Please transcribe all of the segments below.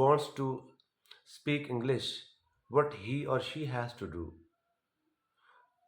wants to speak English, what he or she has to do।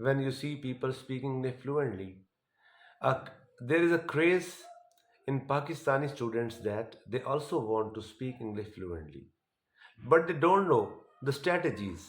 when you see people speaking English fluently, Uh, there is a craze in Pakistani students that they also want to speak English fluently, but they don't know the strategies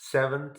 7th,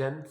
10th,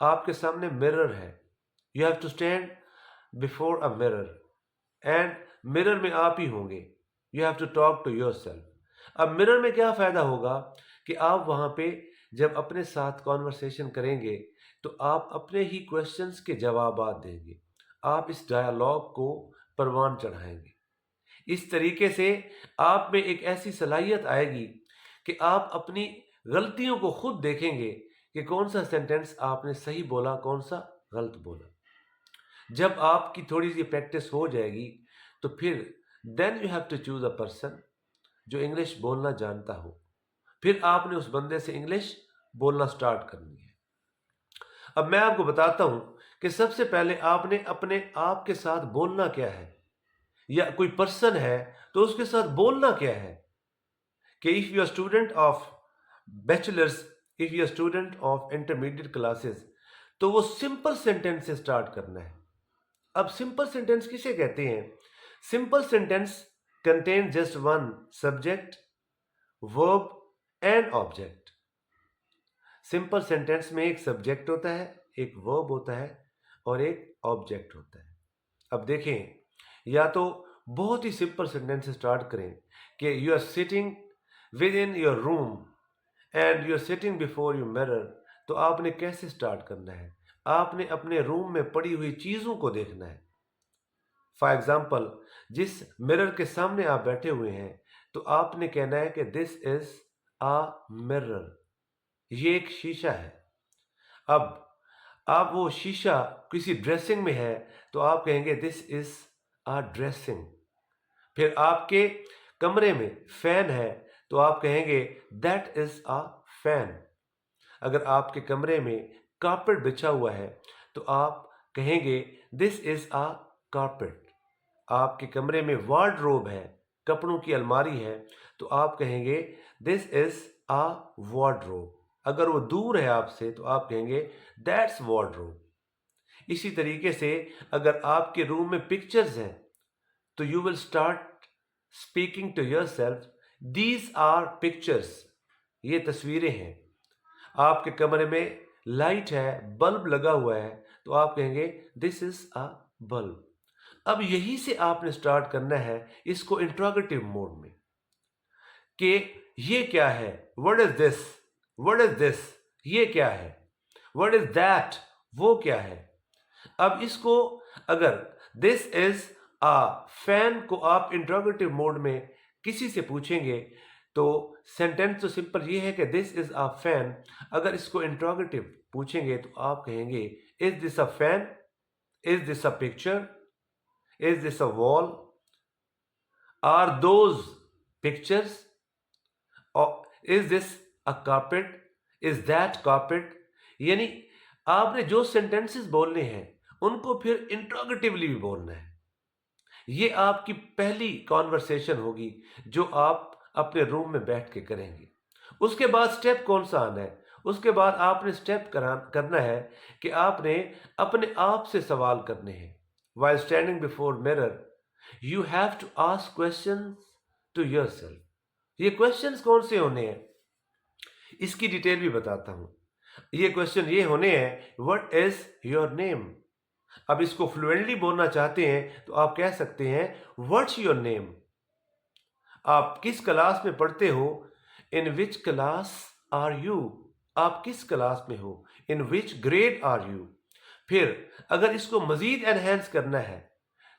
آپ کے سامنے mirror ہے. You have to stand before a mirror and mirror میں آپ ہی ہوں گے. You have to talk to yourself. اب مرر میں کیا فائدہ ہوگا کہ آپ وہاں پہ جب اپنے ساتھ کانورسیشن کریں گے تو آپ اپنے ہی کوشچنس کے جوابات دیں گے. آپ اس ڈائیلاگ کو پروان چڑھائیں گے. اس طریقے سے آپ میں ایک ایسی صلاحیت آئے گی کہ آپ اپنی غلطیوں کو خود دیکھیں گے کہ کون سا سینٹینس آپ نے صحیح بولا، کون سا غلط بولا. جب آپ کی تھوڑی سی پریکٹس ہو جائے گی تو پھر then you have to choose a person جو انگلش بولنا جانتا ہو. پھر آپ نے اس بندے سے انگلش بولنا سٹارٹ کرنی ہے. اب میں آپ کو بتاتا ہوں کہ سب سے پہلے آپ نے اپنے آپ کے ساتھ بولنا کیا ہے، یا کوئی پرسن ہے تو اس کے ساتھ بولنا کیا ہے. کہ if you are student of bachelors, if you are student of intermediate classes, تو وہ سمپل سینٹینس سے اسٹارٹ کرنا ہے. اب سمپل سینٹینس کسے کہتے ہیں؟ Simple sentence contain just one subject, ورب اینڈ آبجیکٹ. سمپل سینٹینس میں ایک سبجیکٹ ہوتا ہے، ایک ورب ہوتا ہے اور ایک آبجیکٹ ہوتا ہے. اب دیکھیں، یا تو بہت ہی سمپل سینٹینس سے اسٹارٹ کریں کہ you are sitting with in your room and you are sitting before your mirror. تو آپ نے کیسے اسٹارٹ کرنا ہے؟ آپ نے اپنے روم میں پڑی ہوئی چیزوں کو دیکھنا ہے. فار ایگزامپل، جس مرر کے سامنے آپ بیٹھے ہوئے ہیں تو آپ نے کہنا ہے کہ دس از آ mirror. یہ ایک شیشہ ہے. اب آپ وہ شیشہ کسی ڈریسنگ میں ہے تو آپ کہیں گے دس از آ ڈریسنگ. پھر آپ کے کمرے میں فین ہے تو آپ کہیں گے دیٹ از آ فین. اگر آپ کے کمرے میں کارپیٹ بچھا ہوا ہے تو آپ کہیں گے دس از آ کارپیٹ. آپ کے کمرے میں وارڈروب ہے، کپڑوں کی الماری ہے، تو آپ کہیں گے دس از آ وارڈروب. اگر وہ دور ہے آپ سے تو آپ کہیں گے دیٹس وارڈروب. اسی طریقے سے اگر آپ کے روم میں پکچرز ہیں تو you will start speaking to yourself these are pictures. یہ تصویریں ہیں. آپ کے کمرے میں لائٹ ہے، بلب لگا ہوا ہے تو آپ کہیں گے دس از اے بلب. اب یہی سے آپ نے سٹارٹ کرنا ہے اس کو انٹروگیٹو موڈ میں کہ یہ کیا ہے، what is this، what is this، یہ کیا ہے، what is that، وہ کیا ہے. اب اس کو اگر دس از آ فین کو آپ انٹروگیٹو موڈ میں کسی سے پوچھیں گے تو سینٹینس تو سمپل یہ ہے کہ دس از آ فین. اگر اس کو انٹروگیٹو پوچھیں گے تو آپ کہیں گے از this a fan, is this a picture, is this a wall, are those pictures, is this a carpet, is that carpet. یعنی آپ نے جو سینٹینسز بولنے ہیں ان کو پھر انٹروگیٹیولی بھی بولنا ہے. یہ آپ کی پہلی کانورسیشن ہوگی جو آپ اپنے روم میں بیٹھ کے کریں گے. اس کے بعد سٹیپ کون سا آنا ہے؟ اس کے بعد آپ نے سٹیپ کرنا ہے کہ آپ نے اپنے آپ سے سوال کرنے ہیں. while standing before mirror you have to ask questions to yourself. یہ questions کون سے ہونے ہیں اس کی ڈیٹیل بھی بتاتا ہوں. یہ کوشچن یہ ہونے ہیں what is your name. اب اس کو فلوئنٹلی بولنا چاہتے ہیں تو آپ کہہ سکتے ہیں what's your name. آپ کس کلاس میں پڑھتے ہو؟ in which class are you. آپ کس کلاس میں ہو؟ in which grade are you. پھر اگر اس کو مزید انہینس کرنا ہے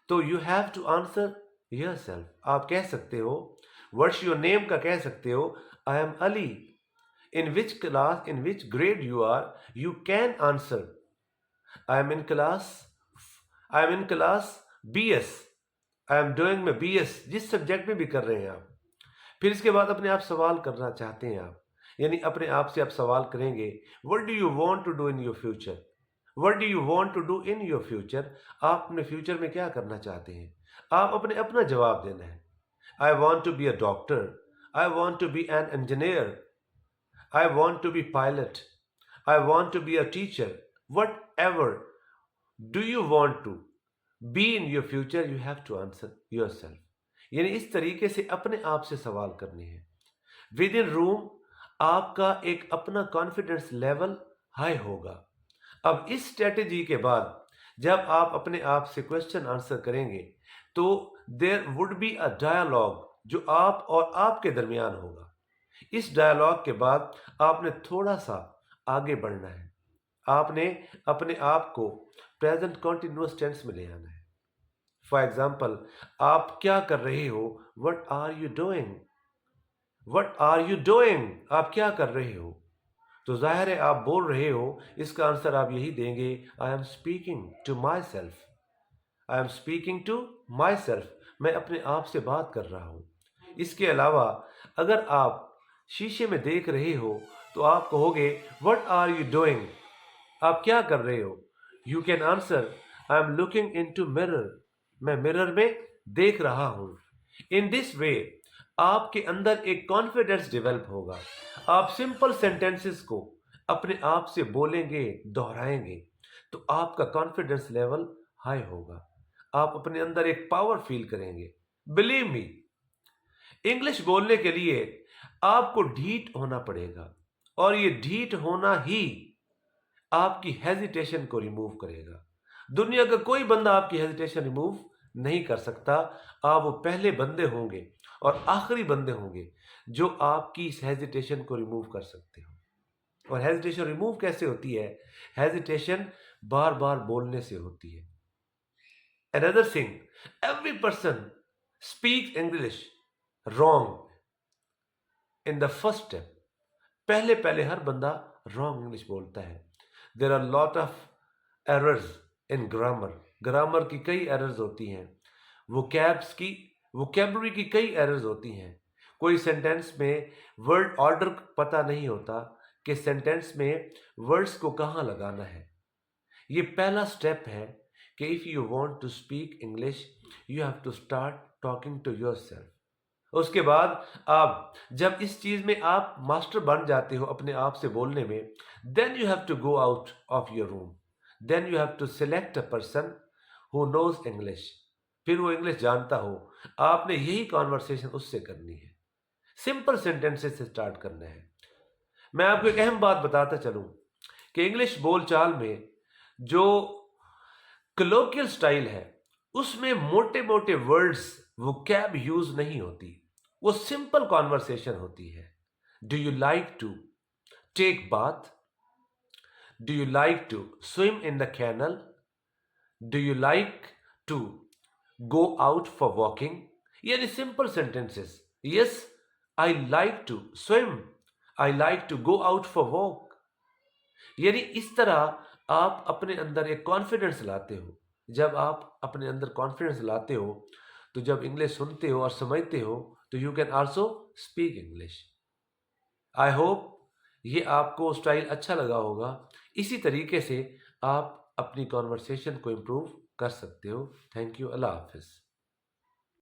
تو you have to answer yourself. آپ کہہ سکتے ہو what's your name کا کہہ سکتے ہو I am Ali. in which class, in which grade you are, you can answer I am in class BS. I am doing my BS. جس subject میں بھی کر رہے ہیں آپ. پھر اس کے بعد اپنے آپ سوال کرنا چاہتے ہیں آپ، یعنی اپنے آپ سے آپ سوال کریں گے what do you want to do in your future. what do you want to do in your future. آپ اپنے فیوچر میں کیا کرنا چاہتے ہیں؟ آپ اپنا جواب دینا ہے. I want to be a doctor. I want to be an engineer. I want to be pilot. I want to be a teacher. Whatever do you want to be in your future, you have to answer yourself. یعنی اس طریقے سے اپنے آپ سے سوال کرنے ہیں. With in روم آپ کا ایک اپنا کانفیڈنس لیول ہائی ہوگا. اب اس اسٹریٹجی کے بعد جب آپ اپنے آپ سے کوشچن آنسر کریں گے تو there would be a dialogue جو آپ اور آپ کے درمیان ہوگا. اس ڈائلاگ کے بعد آپ نے تھوڑا سا آگے بڑھنا ہے. آپ نے اپنے آپ کو پریزنٹ کنٹینیوس ٹینس میں لے آنا ہے. فار ایگزامپل آپ کیا کر رہے ہو؟ What are you doing? What are you doing? آپ کیا کر رہے ہو؟ تو ظاہر ہے آپ بول رہے ہو، اس کا آنسر آپ یہی دیں گے، I am speaking to myself. I am speaking to myself. میں اپنے آپ سے بات کر رہا ہوں. اس کے علاوہ اگر آپ شیشے میں دیکھ رہے ہو تو آپ کہو گے وٹ آر یو ڈوئنگ؟ آپ کیا کر رہے ہو؟ You can answer I am looking into mirror. میں مرر میں دیکھ رہا ہوں. ان دس وے آپ کے اندر ایک کانفیڈنس ڈیولپ ہوگا. آپ سمپل سینٹینسز کو اپنے آپ سے بولیں گے، دہرائیں گے تو آپ کا کانفیڈنس لیول ہائی ہوگا. آپ اپنے اندر ایک پاور فیل کریں گے. بلیو می، انگلش بولنے کے لیے آپ کو ڈھیٹ ہونا پڑے گا، اور یہ ڈھیٹ ہونا ہی آپ کی ہیزیٹیشن کو ریموو کرے گا. دنیا کا کوئی بندہ آپ کی ہیزیٹیشن ریموو نہیں کر سکتا. آپ وہ پہلے بندے ہوں گے اور آخری بندے ہوں گے جو آپ کی اس ہیزیٹیشن کو ریموو کر سکتے ہو. اور ہیزیٹیشن ریموو کیسے ہوتی ہے؟ ہیزیٹیشن بار بار بولنے سے ہوتی ہے. Another thing, every person speaks English wrong in the first step. پہلے ہر بندہ رانگ انگلش بولتا ہے. There are lot of errors in grammar. Grammar کی کئی ایررز ہوتی ہیں. ووکیبلری کی کئی ایررز ہوتی ہیں. کوئی سینٹینس میں ورڈ آرڈر پتہ نہیں ہوتا کہ سینٹینس میں ورڈز کو کہاں لگانا ہے. یہ پہلا سٹیپ ہے کہ if you want to speak English you have to start talking to yourself. اس کے بعد آپ جب اس چیز میں آپ ماسٹر بن جاتے ہو اپنے آپ سے بولنے میں، then you have to go out of your room. Then you have to select a person who knows English. پھر وہ انگلش جانتا ہو. آپ نے یہی کانورسیشن اس سے کرنی ہے. سمپل سینٹینسز سے اسٹارٹ کرنا ہے. میں آپ کو ایک اہم بات بتاتا چلوں کہ انگلش بول چال میں جو کلوکیل سٹائل ہے اس میں موٹے موٹے ورڈز ووکیب یوز نہیں ہوتی. وہ سمپل کانورسیشن ہوتی ہے. Do you like to take bath? Do you like to swim in the canal? Do you like to go out for walking? یعنی simple sentences. Yes I like to swim, I like to go out for walk. یعنی اس طرح آپ اپنے اندر ایک confidence لاتے ہو. جب آپ اپنے اندر کانفیڈنس لاتے ہو تو جب انگلش سنتے ہو اور سمجھتے ہو تو you can also speak English. I hope یہ آپ کو اسٹائل اچھا لگا ہوگا. اسی طریقے سے آپ اپنی کانورسیشن کو امپروو کر سکتے ہو. Thank you. اللہ حافظ.